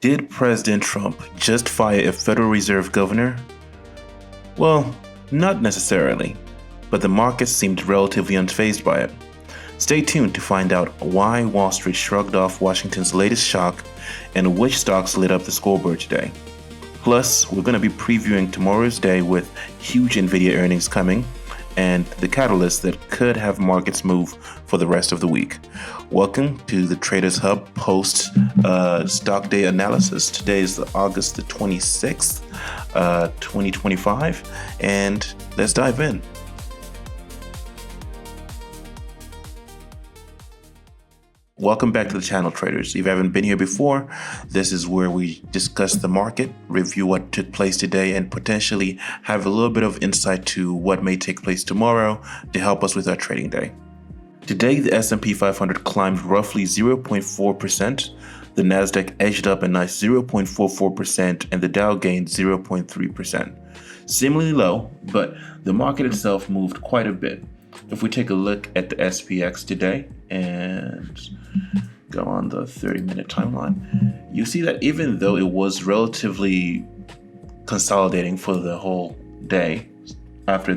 Did President Trump just fire a Federal Reserve governor? Well, not necessarily, but the market seemed relatively unfazed by it. Stay tuned to find out why Wall Street shrugged off Washington's latest shock and which stocks lit up the scoreboard today. Plus, we're going to be previewing tomorrow's day with huge NVIDIA earnings coming and the catalyst that could have markets move for the rest of the week. Welcome to the Traders Hub post stock day analysis. Today is August the 26th, 2025, and let's dive in. Welcome back to the channel, traders. If you haven't been here before, this is where we discuss the market, review what took place today, and potentially have a little bit of insight to what may take place tomorrow to help us with our trading day. Today, the S&P 500 climbed roughly 0.4%, the NASDAQ edged up a nice 0.44%, and the Dow gained 0.3%. Similarly low, but the market itself moved quite a bit. If we take a look at the SPX today and go on the 30-minute timeline, you see that even though it was relatively consolidating for the whole day, after a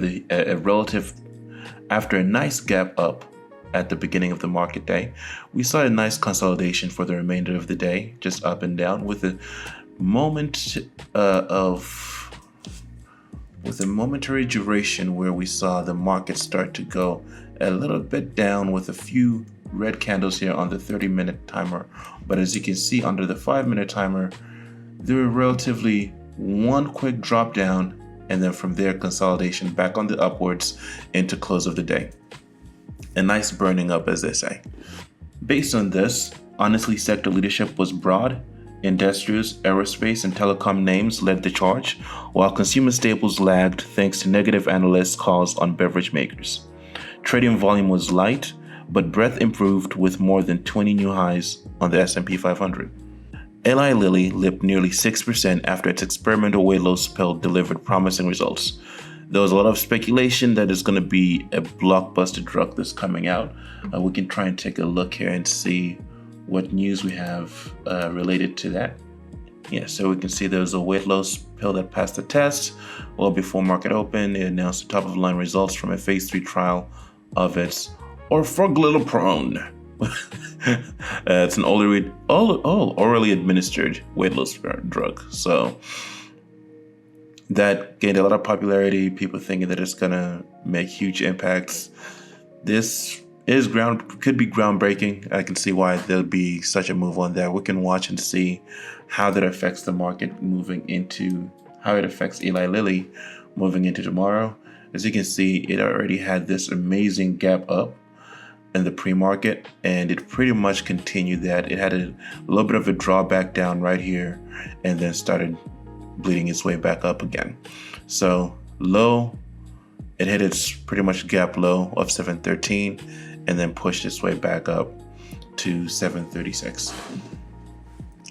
nice gap up at the beginning of the market day, we saw a nice consolidation for the remainder of the day, just up and down, with a momentary duration where we saw the market start to go a little bit down with a few red candles here on the 30-minute timer. But as you can see under the 5-minute timer, there were relatively one quick drop down, and then from there consolidation back on the upwards into close of the day. A nice burning up, as they say. Based on this, honestly, sector leadership was broad. Industrials, aerospace, and telecom names led the charge, while consumer staples lagged thanks to negative analyst calls on beverage makers. Trading volume was light, but breadth improved with more than 20 new highs on the S&P 500. Eli Lilly lipped nearly 6% after its experimental weight loss pill delivered promising results. There was a lot of speculation that it's going to be a blockbuster drug that's coming out. We can try and take a look here and see what news we have related to that. Yeah, so we can see there was a weight loss pill that passed the test. Well, before market open, it announced the top of the line results from a phase 3 trial of its orforglipron. It's an orally administered weight loss drug. So that gained a lot of popularity. People thinking that it's gonna make huge impacts. This could be groundbreaking. I can see why there'll be such a move on there. We can watch and see how that affects the market how it affects Eli Lilly moving into tomorrow. As you can see, it already had this amazing gap up in the pre-market, and it pretty much continued that. It had a little bit of a drawback down right here, and then started bleeding its way back up again. So low, it hit its pretty much gap low of 713, and then pushed its way back up to 736.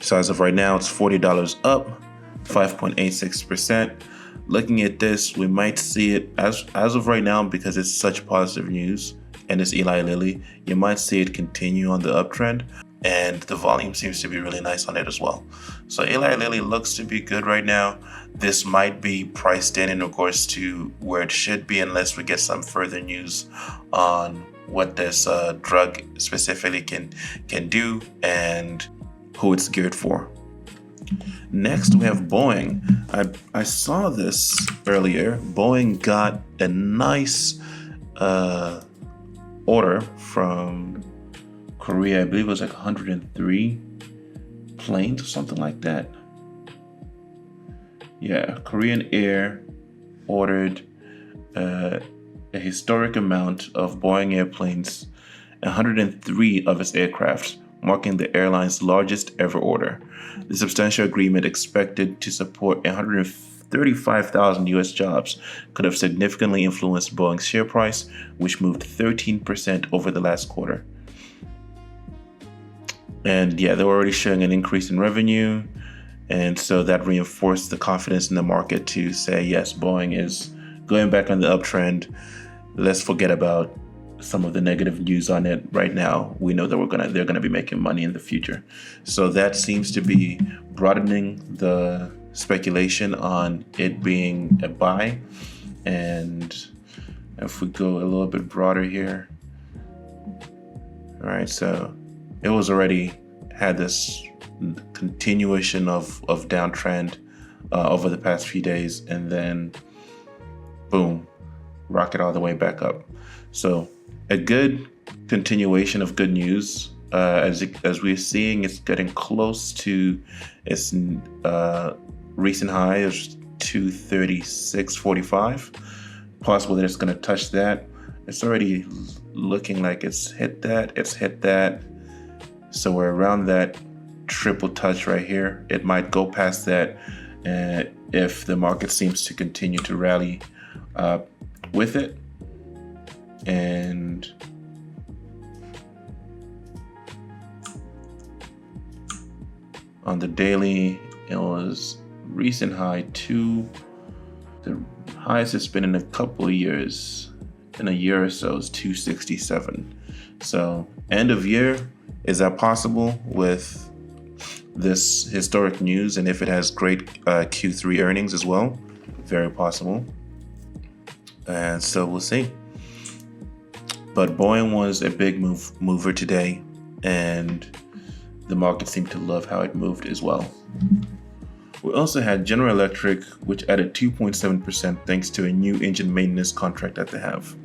So as of right now, it's $40 up, 5.86%. Looking at this, we might see it as of right now, because it's such positive news and it's Eli Lilly, you might see it continue on the uptrend, and the volume seems to be really nice on it as well. So Eli Lilly looks to be good right now. This might be priced in regards to where it should be, unless we get some further news on what this drug specifically can do and who it's geared for. Next, we have Boeing. I saw this earlier. Boeing got a nice order from Korea. I believe it was like 103 planes or something like that. Yeah, Korean Air ordered a historic amount of Boeing airplanes, 103 of its aircraft, marking the airline's largest ever order. The substantial agreement, expected to support 135,000 U.S. jobs, could have significantly influenced Boeing's share price, which moved 13% over the last quarter. And yeah, they were already showing an increase in revenue, and so that reinforced the confidence in the market to say, yes, Boeing is going back on the uptrend. Let's forget about some of the negative news on it right now, we know that they're gonna be making money in the future. So that seems to be broadening the speculation on it being a buy. And if we go a little bit broader here, all right, so it was already had this continuation of downtrend over the past few days, and then boom, rocket all the way back up. So a good continuation of good news. As we're seeing, it's getting close to its recent high of 236.45. Possible that it's going to touch that. It's already looking like it's hit that. So we're around that triple touch right here. It might go past that if the market seems to continue to rally with it. And on the daily, it was recent high to the highest it's been in a couple of years. In a year or so is 267. So end of year, is that possible with this historic news? And if it has great Q3 earnings as well, very possible. And so we'll see. But Boeing was a big mover today, and the market seemed to love how it moved as well. We also had General Electric, which added 2.7% thanks to a new engine maintenance contract that they have.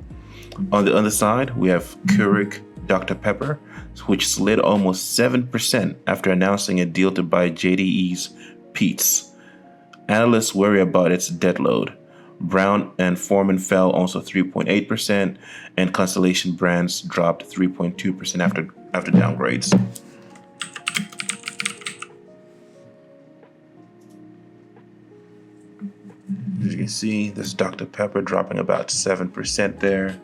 On the other side, we have Keurig Dr. Pepper, which slid almost 7% after announcing a deal to buy JDE's Peet's. Analysts worry about its debt load. Brown and Forman fell also 3.8%, and Constellation Brands dropped 3.2% after downgrades. As you can see, this Dr. Pepper dropping about 7% there.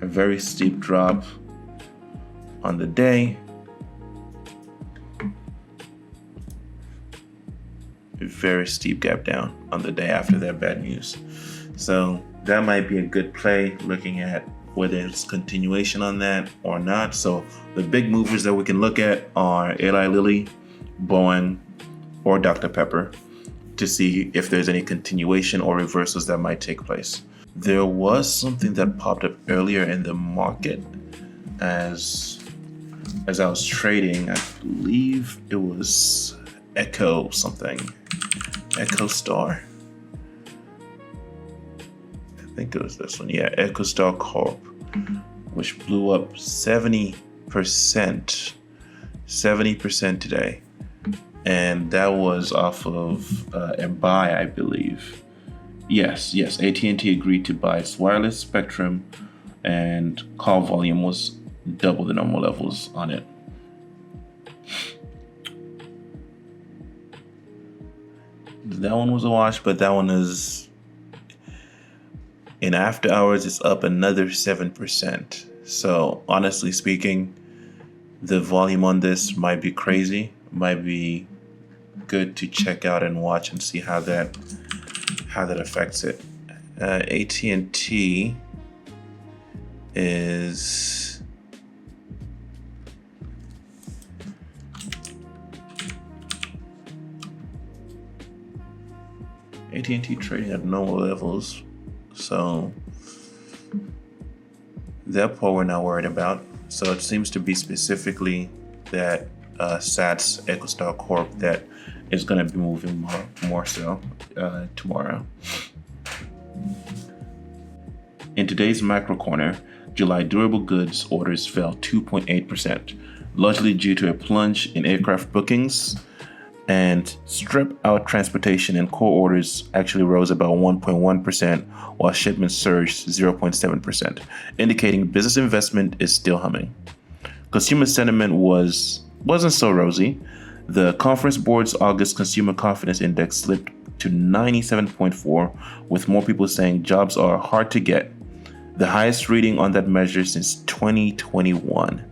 A very steep drop on the day. A very steep gap down on the day after that bad news. So that might be a good play, looking at whether it's continuation on that or not. So the big movers that we can look at are Eli Lilly, Boeing, or Dr. Pepper, to see if there's any continuation or reversals that might take place. There was something that popped up earlier in the market as I was trading. I believe it was Echo Star. I think it was this one. Yeah, Echo Star Corp, which blew up 70% today. And that was off of a buy, I believe. Yes, AT&T agreed to buy its wireless spectrum, and call volume was double the normal levels on it. That one was a wash, but that one is, in after hours, it's up another 7%. So honestly speaking, the volume on this might be crazy, might be good to check out and watch and see how that affects it. AT&T is trading at normal levels, so that part we're not worried about. So it seems to be specifically that SATS EchoStar Corp that is going to be moving more so tomorrow. In today's macro corner, July durable goods orders fell 2.8%, largely due to a plunge in aircraft bookings, and strip out transportation and core orders actually rose about 1.1%, while shipments surged 0.7%, indicating business investment is still humming. Consumer sentiment wasn't so rosy. The Conference Board's August Consumer Confidence Index slipped to 97.4, with more people saying jobs are hard to get, the highest reading on that measure since 2021.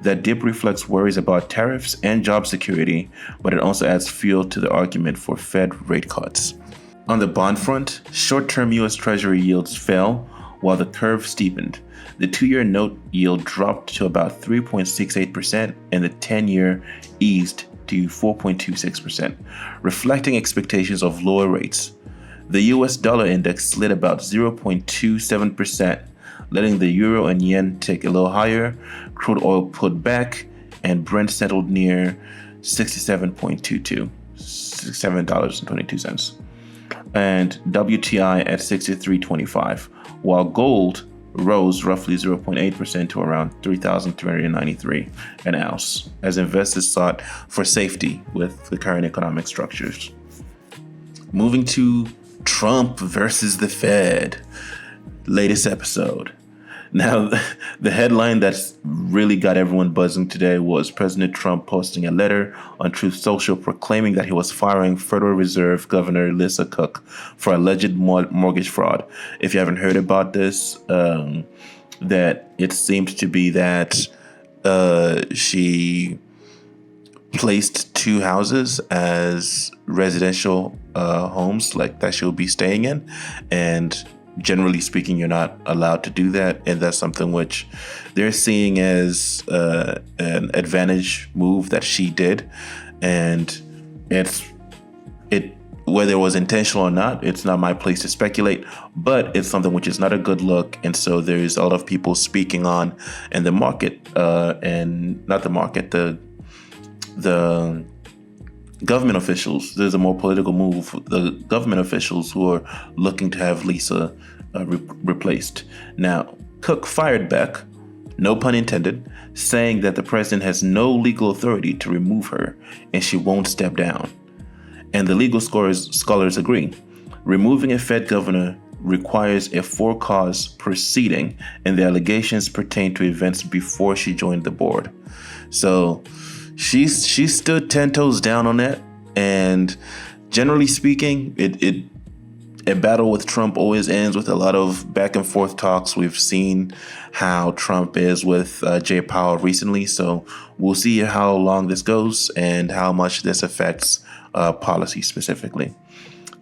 That dip reflects worries about tariffs and job security, but it also adds fuel to the argument for Fed rate cuts. On the bond front, short-term U.S. Treasury yields fell, while the curve steepened. The 2-year note yield dropped to about 3.68%, and the 10-year eased to 4.26%, reflecting expectations of lower rates. The US dollar index slid about 0.27%, letting the euro and yen tick a little higher. Crude oil pulled back, and Brent settled near $67.22, and WTI at 63.25, while gold rose roughly 0.8% to around $3,393 an ounce, as investors sought for safety with the current economic structures. Moving to Trump versus the Fed, latest episode. Now, the headline that's really got everyone buzzing today was President Trump posting a letter on Truth Social proclaiming that he was firing Federal Reserve Governor Lisa Cook for alleged mortgage fraud. If you haven't heard about this, that it seems to be that she placed 2 houses as residential homes, like that she'll be staying in, and generally speaking, you're not allowed to do that, and that's something which they're seeing as an advantage move that she did, and whether it was intentional or not, it's not my place to speculate, but it's something which is not a good look, and so there's a lot of people speaking on, and the market, and not the market, the government officials, there's a more political move, the government officials who are looking to have Lisa replaced. Now, Cook fired back, no pun intended, saying that the president has no legal authority to remove her and she won't step down. And the legal scholars agree. Removing a Fed governor requires a for-cause proceeding, and the allegations pertain to events before she joined the board. So she stood 10 toes down on that, and generally speaking, a battle with Trump always ends with a lot of back and forth talks. We've seen how Trump is with Jay Powell recently, so we'll see how long this goes and how much this affects policy specifically.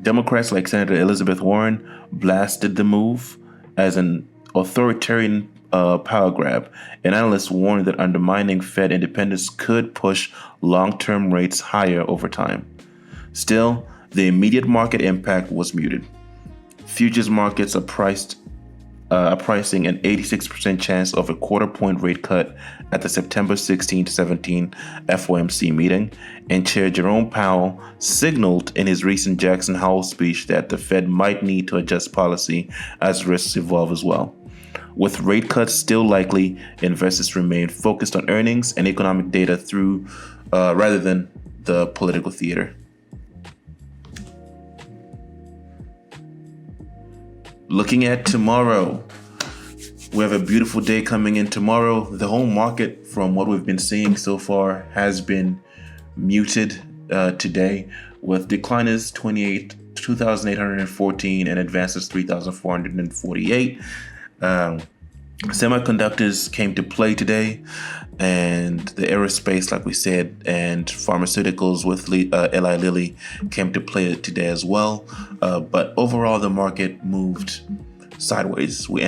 Democrats like Senator Elizabeth Warren blasted the move as an authoritarian power grab, and analysts warned that undermining Fed independence could push long-term rates higher over time. Still, the immediate market impact was muted. Futures markets are pricing an 86% chance of a quarter-point rate cut at the September 16 to 17 FOMC meeting, and Chair Jerome Powell signaled in his recent Jackson Hole speech that the Fed might need to adjust policy as risks evolve as well. With rate cuts still likely, investors remain focused on earnings and economic data rather than the political theater. Looking at tomorrow, we have a beautiful day coming in tomorrow. The whole market, from what we've been seeing so far, has been muted today, with decliners 2,814 and advances 3,448. Semiconductors came to play today, and the aerospace, like we said, and pharmaceuticals with Eli Lilly came to play today as well. But overall, the market moved sideways. We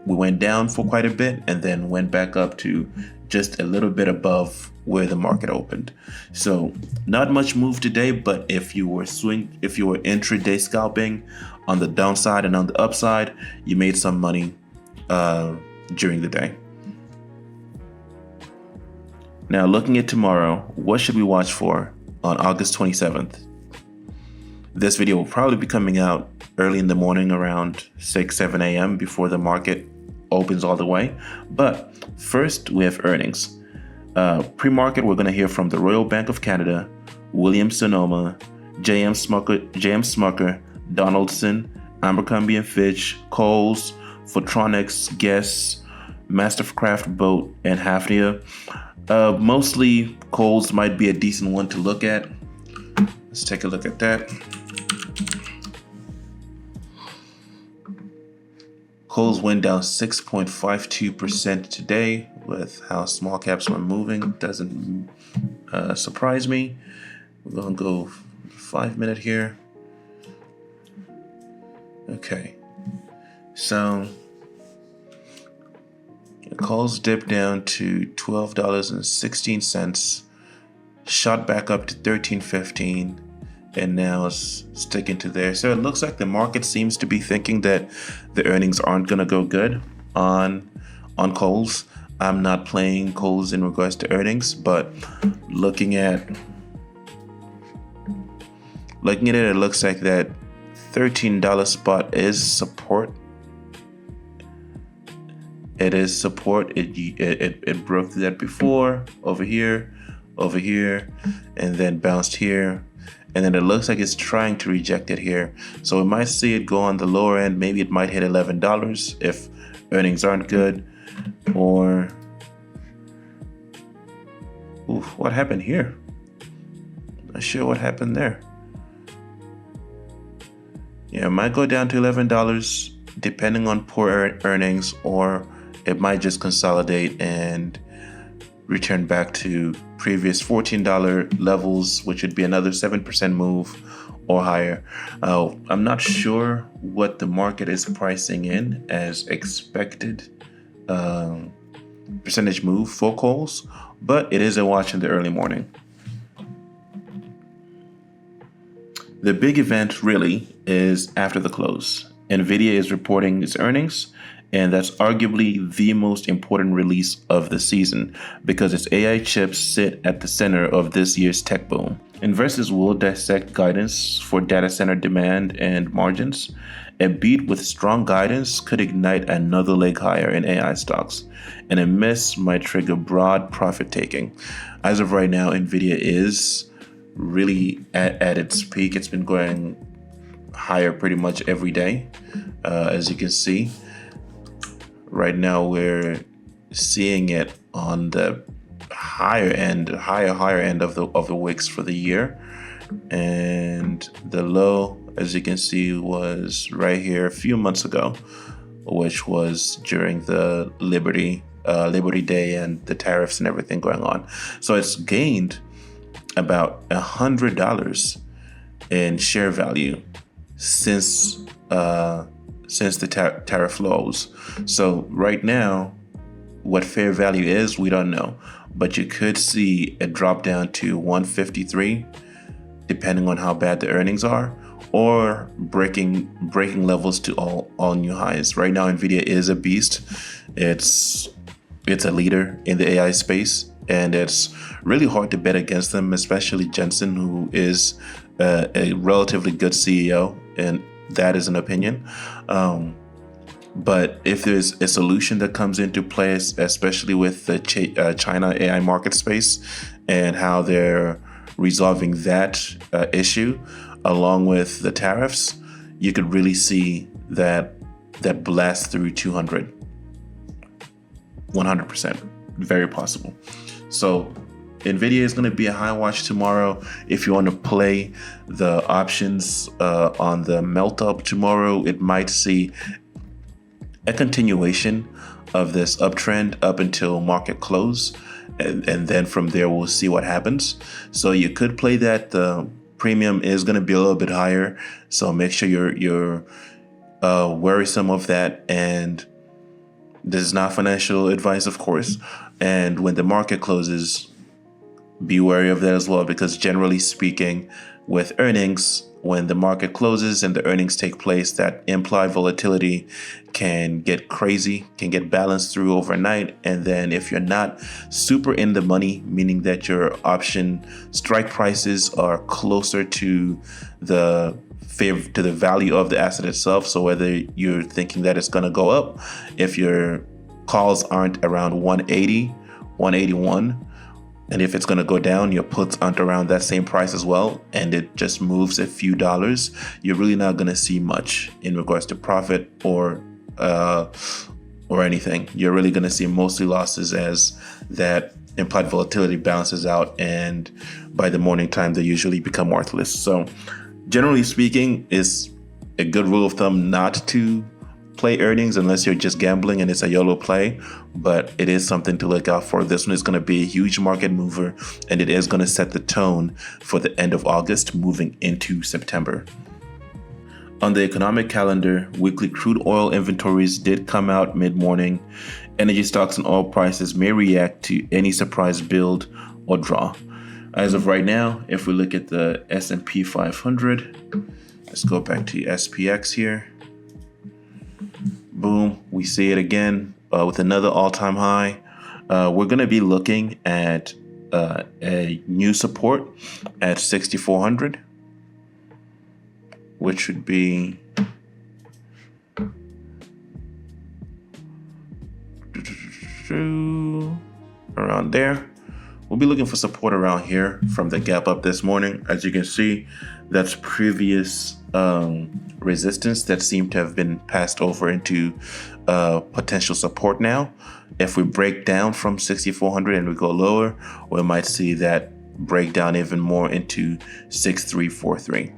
went down for quite a bit and then went back up to just a little bit above where the market opened. So not much move today, but if you were intraday scalping on the downside and on the upside, you made some money during the day. Now, looking at tomorrow, what should we watch for on August 27th? This video will probably be coming out early in the morning around 6-7 a.m. before the market opens all the way. But first, we have earnings. Pre-market, we're going to hear from the Royal Bank of Canada, Williams-Sonoma, J.M. Smucker, Donaldson, Abercrombie & Fitch, Kohl's, Photronics, Guess, Mastercraft Boat, and Hafnia. Mostly Kohl's might be a decent one to look at. Let's take a look at that. Kohl's went down 6.52% today. With how small caps were moving, doesn't surprise me. We're gonna go 5-minute here. Okay, so Calls dipped down to $12.16, shot back up to $13.15, and now it's sticking to there. So it looks like the market seems to be thinking that the earnings aren't going to go good on Coles. I'm not playing Coles in regards to earnings, but looking at it, it looks like that $13 spot is support. It is support. It broke through that before, over here, and then bounced here. And then it looks like it's trying to reject it here. So we might see it go on the lower end. Maybe it might hit $11 if earnings aren't good. Or, what happened here? Not sure what happened there. Yeah, it might go down to $11 depending on poor earnings, or it might just consolidate and return back to previous $14 levels, which would be another 7% move or higher. I'm not sure what the market is pricing in as expected percentage move for Coles, but it is a watch in the early morning. The big event really is after the close. NVIDIA is reporting its earnings, and that's arguably the most important release of the season because its AI chips sit at the center of this year's tech boom. Investors will dissect guidance for data center demand and margins. A beat with strong guidance could ignite another leg higher in AI stocks, and a miss might trigger broad profit taking. As of right now, NVIDIA is really at its peak. It's been going higher pretty much every day. As you can see, right now we're seeing it on the higher end of the wicks for the year, and the low, as you can see, was right here a few months ago, which was during the Liberty Day and the tariffs and everything going on. So it's gained about $100 in share value since the tariff lows. So right now, what fair value is, we don't know, but you could see a drop down to 153, depending on how bad the earnings are, or breaking levels to all new highs. Right now, NVIDIA is a beast. It's a leader in the AI space, and it's really hard to bet against them, especially Jensen, who is a relatively good CEO, and that is an opinion. But if there's a solution that comes into play, especially with the China AI market space and how they're resolving that issue, along with the tariffs, you could really see that blast through 200. 100%, very possible. So NVIDIA is going to be a high watch tomorrow. If you want to play the options on the melt up tomorrow, it might see a continuation of this uptrend up until market close, and then from there we'll see what happens. So you could play that. The premium is going to be a little bit higher, so make sure you're worrisome of that. And this is not financial advice, of course. And when the market closes, be wary of that as well, because generally speaking, with earnings, when the market closes and the earnings take place, that implied volatility can get crazy, can get balanced through overnight. And then if you're not super in the money, meaning that your option strike prices are closer to the value of the asset itself, so whether you're thinking that it's going to go up, if your calls aren't around 180, 181, and if it's going to go down, your puts aren't around that same price as well, and it just moves a few dollars, you're really not going to see much in regards to profit or anything. You're really going to see mostly losses as that implied volatility balances out, and by the morning time, they usually become worthless. So generally speaking, it's a good rule of thumb not to play earnings unless you're just gambling and it's a YOLO play, but it is something to look out for. This one is going to be a huge market mover, and it is going to set the tone for the end of August moving into September. On the economic calendar, weekly crude oil inventories did come out mid-morning. Energy stocks and oil prices may react to any surprise build or draw. As of right now, if we look at the S&P 500, let's go back to SPX here. Boom, we see it again with another all-time high. We're going to be looking at a new support at 6,400. Which should be around there. We'll be looking for support around here from the gap up this morning. As you can see, that's previous resistance that seemed to have been passed over into potential support now. If we break down from 6,400 and we go lower, we might see that break down even more into 6,343.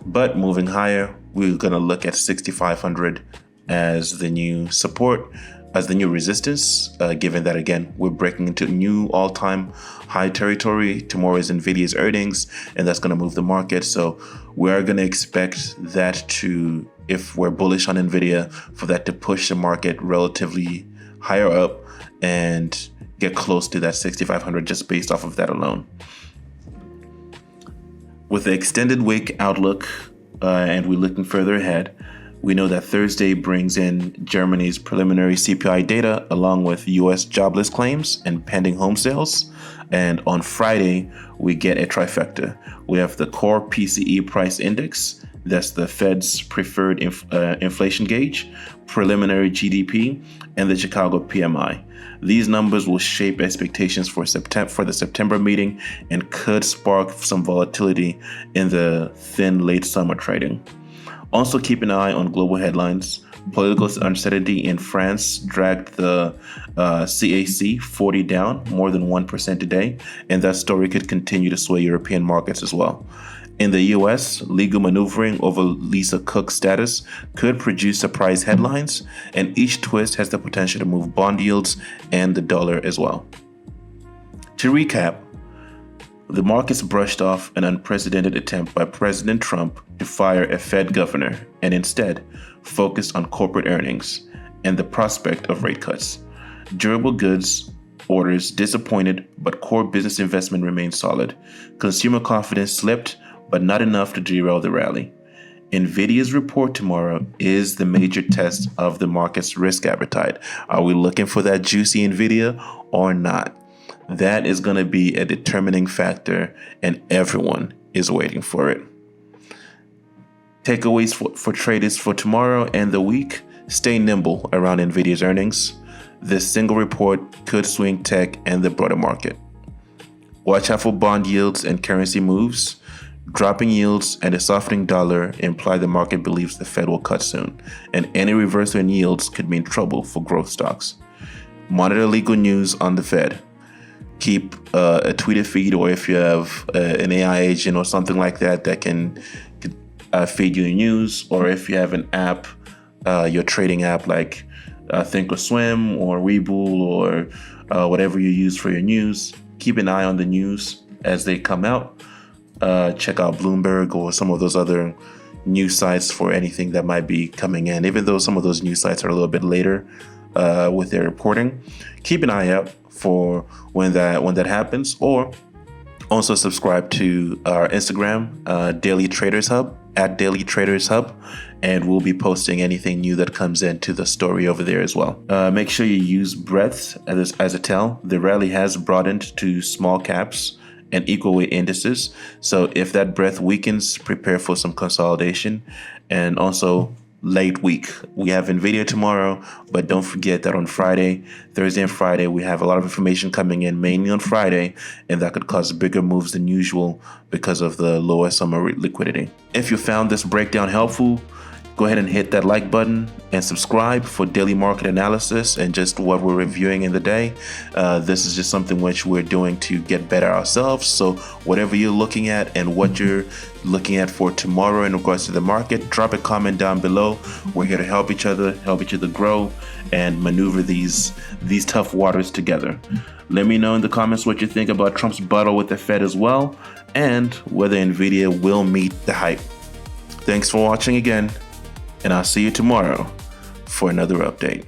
But moving higher, we're going to look at 6,500 as the new support, as the new resistance, given that, again, we're breaking into new all-time high territory. Tomorrow is NVIDIA's earnings, and that's going to move the market. So we are going to expect that to, if we're bullish on NVIDIA, for that to push the market relatively higher up and get close to that 6,500 just based off of that alone. With the extended week outlook, and we're looking further ahead, we know that Thursday brings in Germany's preliminary CPI data along with US jobless claims and pending home sales. And on Friday, we get a trifecta. We have the core PCE price index, that's the Fed's preferred inflation gauge, preliminary GDP, and the Chicago PMI. These numbers will shape expectations for the September meeting and could spark some volatility in the thin late summer trading. Also keep an eye on global headlines. Political uncertainty in France dragged the CAC 40 down more than 1% today, and that story could continue to sway European markets as well. In the US, legal maneuvering over Lisa Cook's status could produce surprise headlines, and each twist has the potential to move bond yields and the dollar as well. To recap, the markets brushed off an unprecedented attempt by President Trump to fire a Fed governor and instead focused on corporate earnings and the prospect of rate cuts. Durable goods orders disappointed, but core business investment remained solid. Consumer confidence slipped, but not enough to derail the rally. NVIDIA's report tomorrow is the major test of the market's risk appetite. Are we looking for that juicy NVIDIA or not? That is going to be a determining factor, and everyone is waiting for it. Takeaways for traders for tomorrow and the week: stay nimble around NVIDIA's earnings. This single report could swing tech and the broader market. Watch out for bond yields and currency moves. Dropping yields and a softening dollar imply the market believes the Fed will cut soon, and any reversal in yields could mean trouble for growth stocks. Monitor legal news on the Fed. Keep a Twitter feed, or if you have an AI agent or something like that that can feed you news, or if you have an app, your trading app like Thinkorswim or Webull or whatever you use for your news, keep an eye on the news as they come out. Check out Bloomberg or some of those other news sites for anything that might be coming in, even though some of those news sites are a little bit later with their reporting. Keep an eye out for when that happens, or also subscribe to our Instagram, Daily Traders Hub, at Daily Traders Hub, and we'll be posting anything new that comes into the story over there as well. Make sure you use breadth as a tell. The rally has broadened to small caps and equal weight indices. So if that breadth weakens, prepare for some consolidation. And also late week, we have NVIDIA tomorrow, but don't forget that on Friday, Thursday and Friday, we have a lot of information coming in, mainly on Friday, and that could cause bigger moves than usual because of the lower summer liquidity. If you found this breakdown helpful, go ahead and hit that like button and subscribe for daily market analysis and just what we're reviewing in the day. This is just something which we're doing to get better ourselves. So whatever you're looking at and what you're looking at for tomorrow in regards to the market, drop a comment down below. We're here to help each other grow and maneuver these tough waters together. Let me know in the comments what you think about Trump's battle with the Fed as well, and whether NVIDIA will meet the hype. Thanks for watching again. and I'll see you tomorrow for another update.